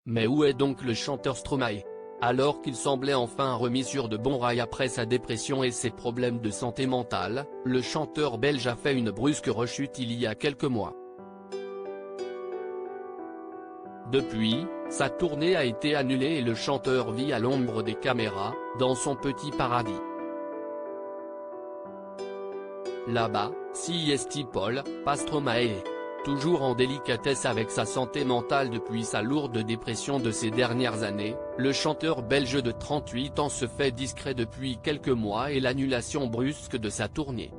Mais où est donc le chanteur Stromae? Alors qu'il semblait enfin remis sur de bons rails après sa dépression et ses problèmes de santé mentale, le chanteur belge a fait une brusque rechute il y a quelques mois. Depuis, sa tournée a été annulée et le chanteur vit à l'ombre des caméras, dans son petit paradis. Là-bas, sieste Paul, pas Stromae. Toujours en délicatesse avec sa santé mentale depuis sa lourde dépression de ces dernières années, le chanteur belge de 38 ans se fait discret depuis quelques mois et l'annulation brusque de sa tournée.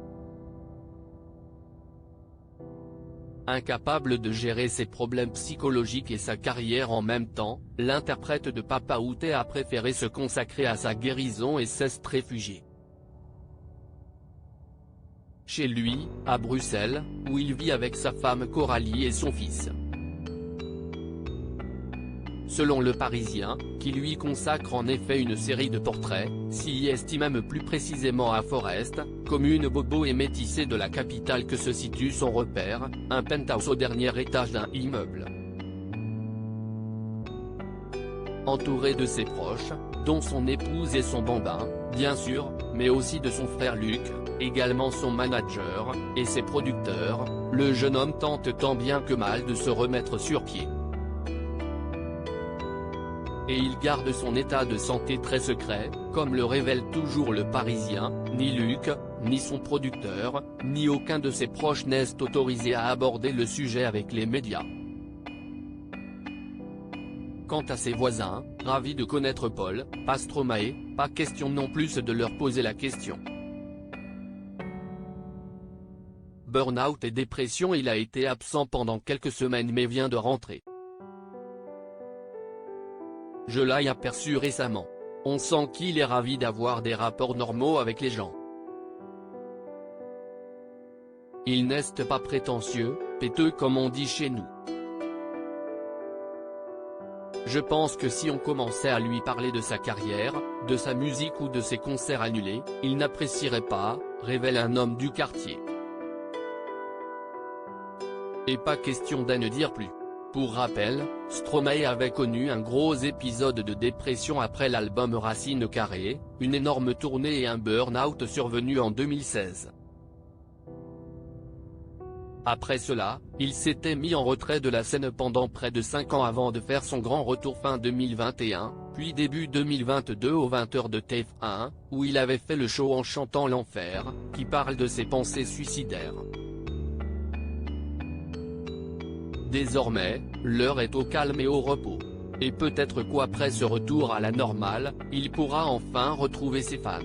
Incapable de gérer ses problèmes psychologiques et sa carrière en même temps, l'interprète de Papa Outé a préféré se consacrer à sa guérison et s'est réfugié chez lui, à Bruxelles, où il vit avec sa femme Coralie et son fils. Selon Le Parisien, qui lui consacre en effet une série de portraits, s'y estime même plus précisément à Forest, commune bobo et métissée de la capitale que se situe son repère, un penthouse au dernier étage d'un immeuble. Entouré de ses proches, dont son épouse et son bambin, bien sûr, mais aussi de son frère Luc, également son manager, et ses producteurs, le jeune homme tente tant bien que mal de se remettre sur pied. Et il garde son état de santé très secret, comme le révèle toujours Le Parisien, ni Luc, ni son producteur, ni aucun de ses proches n'est autorisé à aborder le sujet avec les médias. Quant à ses voisins, ravis de connaître Paul, pas Stromae, pas question non plus de leur poser la question. Burn-out et dépression. Il a été absent pendant quelques semaines mais vient de rentrer. Je l'ai aperçu récemment. On sent qu'il est ravi d'avoir des rapports normaux avec les gens. Il n'est pas prétentieux, péteux comme on dit chez nous. Je pense que si on commençait à lui parler de sa carrière, de sa musique ou de ses concerts annulés, il n'apprécierait pas, révèle un homme du quartier. Et pas question d'en dire plus. Pour rappel, Stromae avait connu un gros épisode de dépression après l'album Racine Carrée, une énorme tournée et un burn-out survenu en 2016. Après cela, il s'était mis en retrait de la scène pendant près de 5 ans avant de faire son grand retour fin 2021, puis début 2022 aux 20h de TF1, où il avait fait le show en chantant L'Enfer, qui parle de ses pensées suicidaires. Désormais, l'heure est au calme et au repos. Et peut-être qu'après ce retour à la normale, il pourra enfin retrouver ses fans.